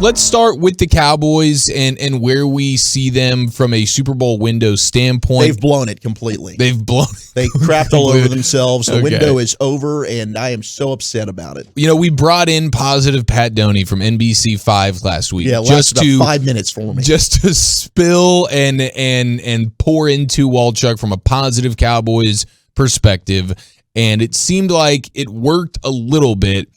let's start with the Cowboys and where we see them from a Super Bowl window standpoint. They've blown it completely. They crapped all over themselves. The window is over, and I am so upset about it. You know, we brought in positive Pat Doney from NBC5 last week. Yeah, just about 5 minutes for me. Just to spill and pour into Walchuk from a positive Cowboys perspective. And it seemed like it worked a little bit,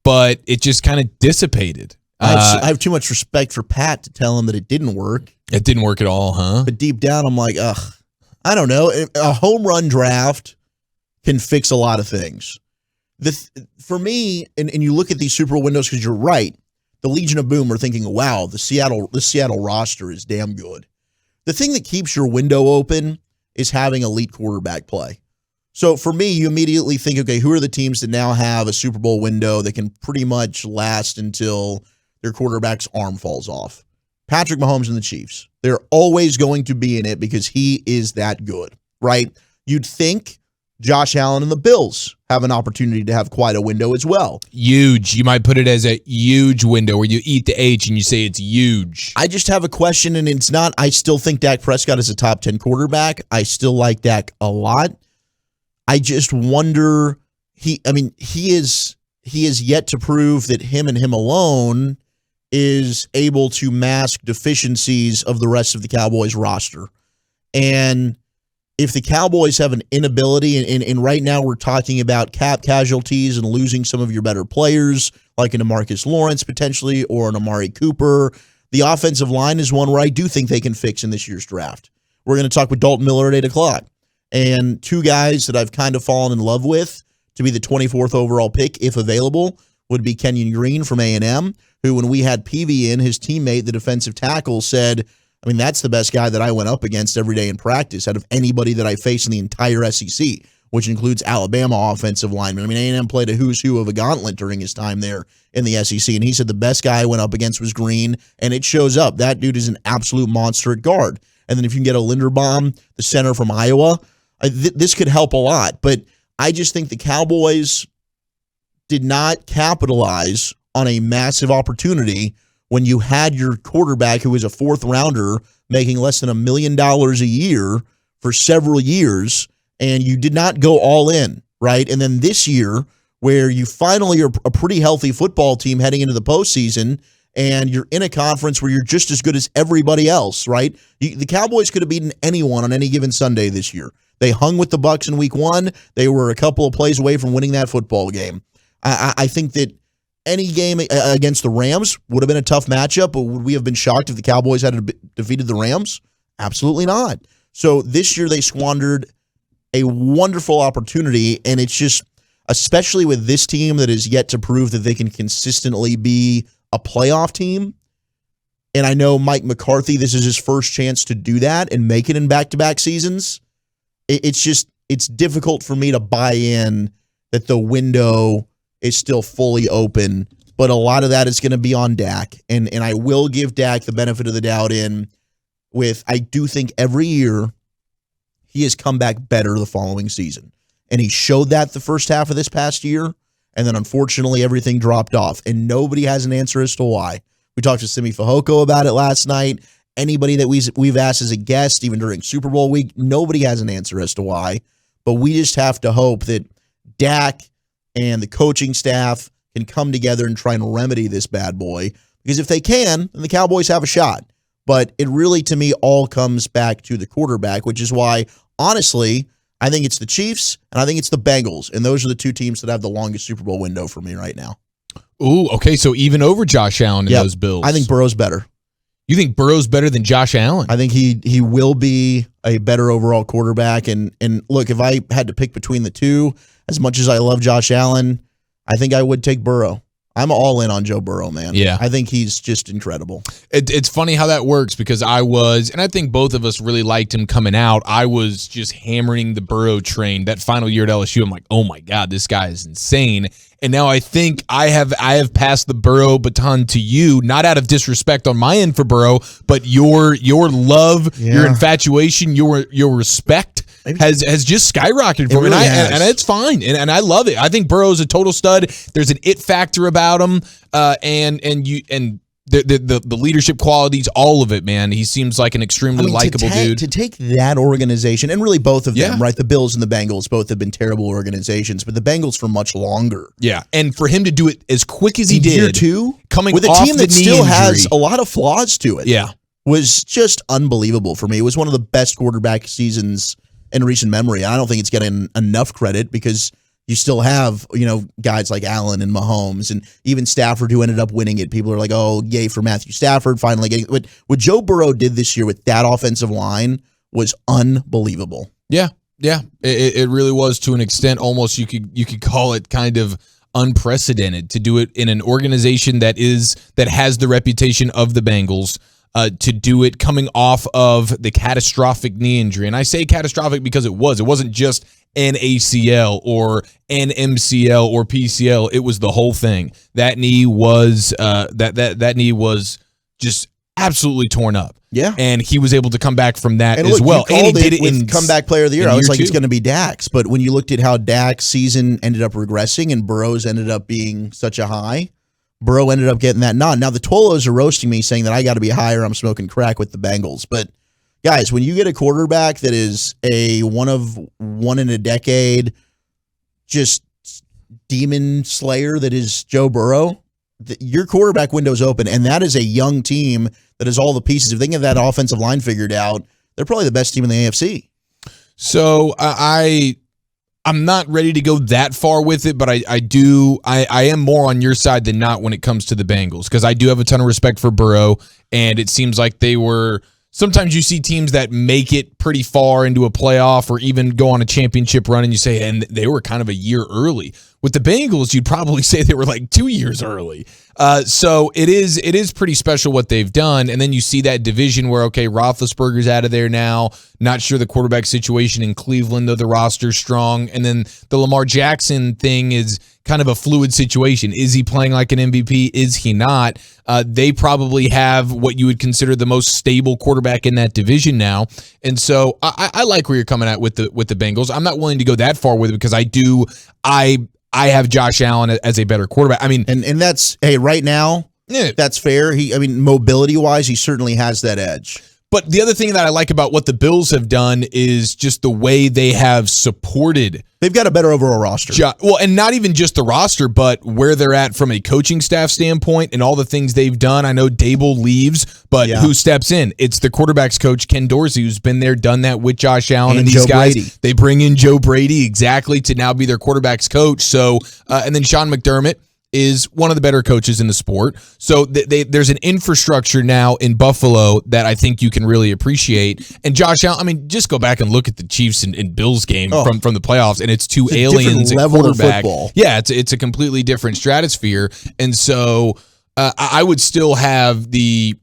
but it just kind of dissipated. I have too much respect for Pat to tell him that it didn't work. It didn't work at all, huh? But deep down, I'm like, I don't know. A home run draft can fix a lot of things. For me, and you look at these Super Bowl windows, because you're right, the Legion of Boom are thinking, wow, the Seattle roster is damn good. The thing that keeps your window open is having elite quarterback play. So for me, you immediately think, okay, who are the teams that now have a Super Bowl window that can pretty much last until their quarterback's arm falls off? Patrick Mahomes and the Chiefs. They're always going to be in it because he is that good, right? You'd think Josh Allen and the Bills have an opportunity to have quite a window as well. Huge. You might put it as a huge window where you eat the H and you say it's huge. I just have a question, and it's not, I still think Dak Prescott is a top 10 quarterback. I still like Dak a lot. I just wonder, he is yet to prove that him and him alone is able to mask deficiencies of the rest of the Cowboys roster. And if the Cowboys have an inability, and right now we're talking about cap casualties and losing some of your better players, like an Demarcus Lawrence potentially, or an Amari Cooper, the offensive line is one where I do think they can fix in this year's draft. We're going to talk with Dalton Miller at 8 o'clock. And two guys that I've kind of fallen in love with to be the 24th overall pick, if available, would be Kenyon Green from A&M, who, when we had Peavy in, his teammate, the defensive tackle, said, I mean, that's the best guy that I went up against every day in practice out of anybody that I faced in the entire SEC, which includes Alabama offensive linemen. I mean, A&M played a who's who of a gauntlet during his time there in the SEC, and he said the best guy I went up against was Green, and it shows up. That dude is an absolute monster at guard. And then if you can get a Linderbaum, the center from Iowa, this could help a lot. But I just think the Cowboys did not capitalize on a massive opportunity when you had your quarterback, who was a fourth rounder, making less than $1 million a year for several years, and you did not go all in, right? And then this year, where you finally are a pretty healthy football team heading into the postseason, and you're in a conference where you're just as good as everybody else, right? The Cowboys could have beaten anyone on any given Sunday this year. They hung with the Bucs in week 1. They were a couple of plays away from winning that football game. I think that any game against the Rams would have been a tough matchup, but would we have been shocked if the Cowboys had defeated the Rams? Absolutely not. So this year they squandered a wonderful opportunity, and it's just, especially with this team that is yet to prove that they can consistently be a playoff team. And I know Mike McCarthy, this is his first chance to do that and make it in back-to-back seasons. It's difficult for me to buy in that the window is still fully open, but a lot of that is going to be on Dak. And I will give Dak the benefit of the doubt I do think every year he has come back better the following season. And he showed that the first half of this past year, and then unfortunately everything dropped off. And nobody has an answer as to why. We talked to Simi Fehoko about it last night. Anybody that we've asked as a guest, even during Super Bowl week, nobody has an answer as to why. But we just have to hope that Dak and the coaching staff can come together and try and remedy this bad boy. Because if they can, then the Cowboys have a shot. But it really, to me, all comes back to the quarterback, which is why, honestly, I think it's the Chiefs and I think it's the Bengals. And those are the two teams that have the longest Super Bowl window for me right now. Ooh, okay, so even over Josh Allen and those Bills. I think Burrow's better. You think Burrow's better than Josh Allen? I think he will be a better overall quarterback. And look, if I had to pick between the two, as much as I love Josh Allen, I think I would take Burrow. I'm all in on Joe Burrow, man. Yeah. I think he's just incredible. It's funny how that works because I think both of us really liked him coming out. I was just hammering the Burrow train that final year at LSU. I'm like, oh my God, this guy is insane. And now I think I have passed the Burrow baton to you, not out of disrespect on my end for Burrow, but your love, your infatuation, your respect has just skyrocketed for me, and it's fine, and I love it. I think Burrow's a total stud. There's an it factor about him, and the leadership qualities, all of it, man. He seems like an extremely likable dude. To take that organization, and really both of them, Yeah. right? The Bills and the Bengals both have been terrible organizations, but the Bengals for much longer. Yeah, and for him to do it as quick as he In did, year two, coming with a off team the that knee still injury, has a lot of flaws to it, yeah, was just unbelievable for me. It was one of the best quarterback seasons in recent memory. I don't think it's getting enough credit because you still have, guys like Allen and Mahomes and even Stafford who ended up winning it. People are like, oh, yay for Matthew Stafford finally getting it. What Joe Burrow did this year with that offensive line was unbelievable. Yeah. It really was, to an extent. Almost you could call it kind of unprecedented to do it in an organization that has the reputation of the Bengals. To do it coming off of the catastrophic knee injury. And I say catastrophic because it wasn't just an ACL or an MCL or PCL. It was the whole thing. That knee was that knee was just absolutely torn up. Yeah. And he was able to come back from that and as look, well. You and he called did it with in comeback player of the year. I was like, two. it's going to be Dak's. But when you looked at how Dak's season ended up regressing and Burrow's ended up being such a high, Burrow ended up getting that nod. Now, the Tolos are roasting me, saying that I got to be higher. I'm smoking crack with the Bengals. But, guys, when you get a quarterback that is a one in a decade, just demon slayer that is Joe Burrow, your quarterback window's open. And that is a young team that has all the pieces. If they can get that offensive line figured out, they're probably the best team in the AFC. So I'm not ready to go that far with it, but I am more on your side than not when it comes to the Bengals, because I do have a ton of respect for Burrow, and it seems like sometimes you see teams that make it pretty far into a playoff or even go on a championship run, and you say, and they were kind of a year early. With the Bengals, you'd probably say they were like 2 years early. So it is pretty special what they've done. And then you see that division where, okay, Roethlisberger's out of there now. Not sure the quarterback situation in Cleveland, though the roster's strong. And then the Lamar Jackson thing is kind of a fluid situation. Is he playing like an MVP? Is he not? They probably have what you would consider the most stable quarterback in that division now. And so I like where you're coming at with the Bengals. I'm not willing to go that far with it because I have Josh Allen as a better quarterback. I mean, and that's, hey, right now, that's fair. Mobility wise, he certainly has that edge. But the other thing that I like about what the Bills have done is just the way they have supported. They've got a better overall roster. Well, and not even just the roster, but where they're at from a coaching staff standpoint and all the things they've done. I know Dable leaves, but who steps in? It's the quarterback's coach, Ken Dorsey, who's been there, done that with Josh Allen and these guys. Brady. They bring in Joe Brady exactly to now be their quarterback's coach. So, and then Sean McDermott is one of the better coaches in the sport. So there's an infrastructure now in Buffalo that I think you can really appreciate. And Josh Allen, I mean, just go back and look at the Chiefs and Bills game from the playoffs, and it's two aliens at quarterback. Yeah, it's a completely different stratosphere. And so I would still have the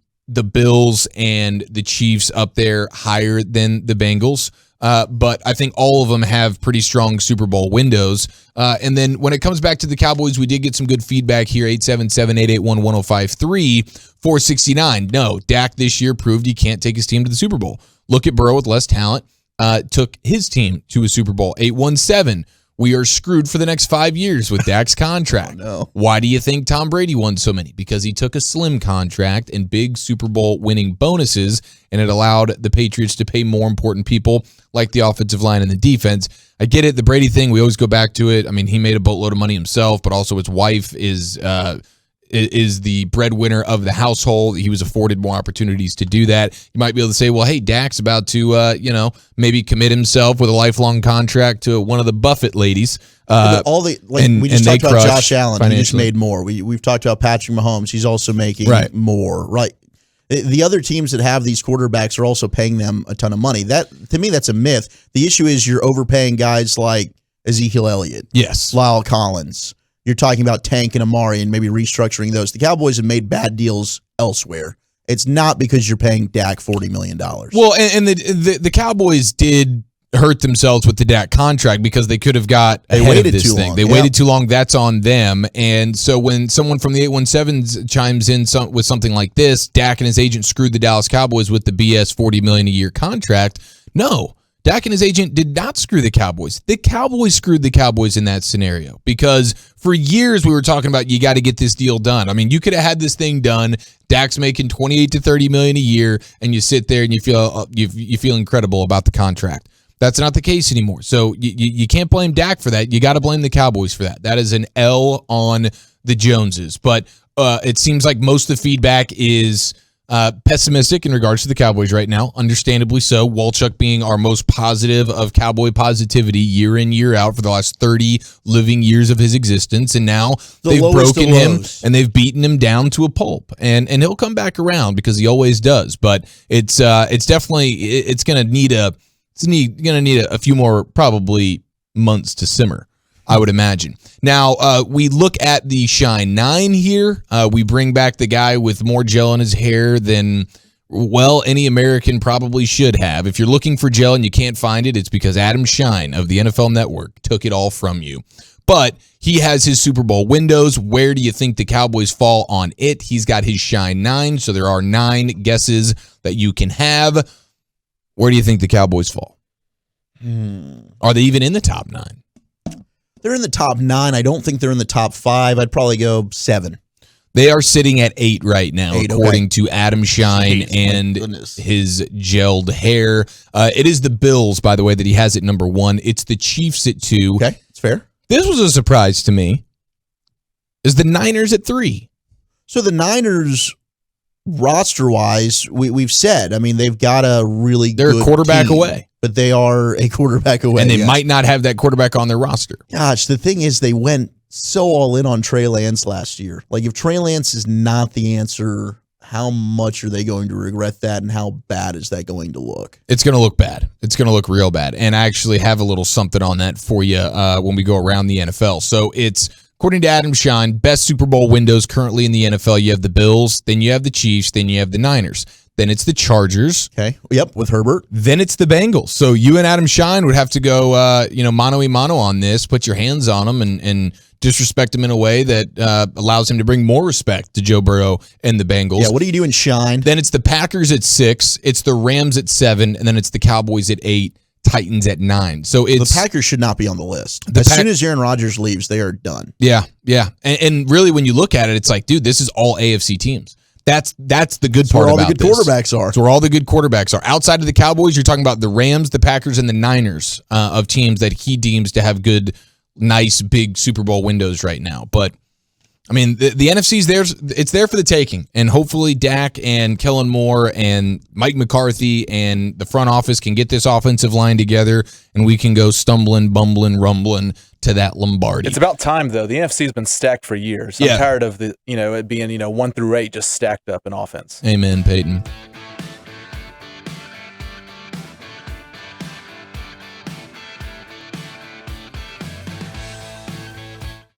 Bills and the Chiefs up there higher than the Bengals. But I think all of them have pretty strong Super Bowl windows. And then when it comes back to the Cowboys, we did get some good feedback here, 877-881-1053, 469. No, Dak this year proved he can't take his team to the Super Bowl. Look at Burrow with less talent, took his team to a Super Bowl. 817, we are screwed for the next 5 years with Dak's contract. No. Why do you think Tom Brady won so many? Because he took a slim contract and big Super Bowl winning bonuses, and it allowed the Patriots to pay more important people like the offensive line and the defense. I get it. The Brady thing, we always go back to it. I mean, he made a boatload of money himself, but also his wife is the breadwinner of the household. He was afforded more opportunities to do that. You might be able to say, well, hey, Dak's about to, maybe commit himself with a lifelong contract to one of the Buffett ladies. We just talked about Josh Allen. He just made more. We've talked about Patrick Mahomes. He's also making more. Right. The other teams that have these quarterbacks are also paying them a ton of money. That, to me, that's a myth. The issue is you're overpaying guys like Ezekiel Elliott. Yes. Lyle Collins. You're talking about Tank and Amari and maybe restructuring those. The Cowboys have made bad deals elsewhere. It's not because you're paying Dak $40 million. Well, and the Cowboys did hurt themselves with the Dak contract because they could have got ahead of this thing. They waited too long. That's on them. And so when someone from the 817s chimes in with something like this, Dak and his agent screwed the Dallas Cowboys with the BS $40 million a year contract. No. Dak and his agent did not screw the Cowboys. The Cowboys screwed the Cowboys in that scenario because for years we were talking about you got to get this deal done. I mean, you could have had this thing done. Dak's making $28 to $30 million a year, and you sit there and you feel incredible about the contract. That's not the case anymore. So you can't blame Dak for that. You got to blame the Cowboys for that. That is an L on the Joneses. But it seems like most of the feedback is pessimistic in regards to the Cowboys right now, understandably so. Walchuk being our most positive of Cowboy positivity year in, year out for the last 30 living years of his existence, and now they've broken him and they've beaten him down to a pulp. And he'll come back around because he always does. But it's definitely it's going to need a few more probably months to simmer, I would imagine. Now, we look at the Shine 9 here. We bring back the guy with more gel in his hair than, well, any American probably should have. If you're looking for gel and you can't find it, it's because Adam Shine of the NFL Network took it all from you. But he has his Super Bowl windows. Where do you think the Cowboys fall on it? He's got his Shine 9, so there are 9 guesses that you can have. Where do you think the Cowboys fall? Are they even in the top 9? They're in the top 9. I don't think they're in the top 5. I'd probably go 7. They are sitting at 8 right now, according to Adam Shine and his gelled hair. It is the Bills, by the way, that he has at number 1. It's the Chiefs at 2. Okay, it's fair. This was a surprise to me. Is the Niners at 3? So the Niners, roster-wise, we've said, I mean, they've got a really good They're a quarterback team, away. But they are a quarterback away. And they might not have that quarterback on their roster. Gosh, the thing is they went so all in on Trey Lance last year. Like, if Trey Lance is not the answer, how much are they going to regret that, and how bad is that going to look? It's going to look bad. It's going to look real bad. And I actually have a little something on that for you when we go around the NFL. So it's, according to Adam Shine, best Super Bowl windows currently in the NFL. You have the Bills, then you have the Chiefs, then you have the Niners. Then it's the Chargers. Okay. Yep, with Herbert. Then it's the Bengals. So you and Adam Shine would have to go, mano-a-mano on this, put your hands on them and disrespect him in a way that allows him to bring more respect to Joe Burrow and the Bengals. Yeah, what do you do in Shine? Then it's the Packers at 6. It's the Rams at 7. And then it's the Cowboys at 8. Titans at 9. So it's the Packers should not be on the list. As soon as Aaron Rodgers leaves, they are done. Yeah. And really, when you look at it, it's like, dude, this is all AFC teams. That's the good part about this. Where all the good quarterbacks are. It's where all the good quarterbacks are. Outside of the Cowboys, you're talking about the Rams, the Packers, and the Niners of teams that he deems to have good, nice, big Super Bowl windows right now. But, I mean, the NFC's there. It's there for the taking. And hopefully Dak and Kellen Moore and Mike McCarthy and the front office can get this offensive line together, and we can go stumbling, bumbling, rumbling to that Lombardi. It's about time, though. The NFC's been stacked for years. I'm tired of it being 1 through 8 just stacked up in offense. Amen, Peyton.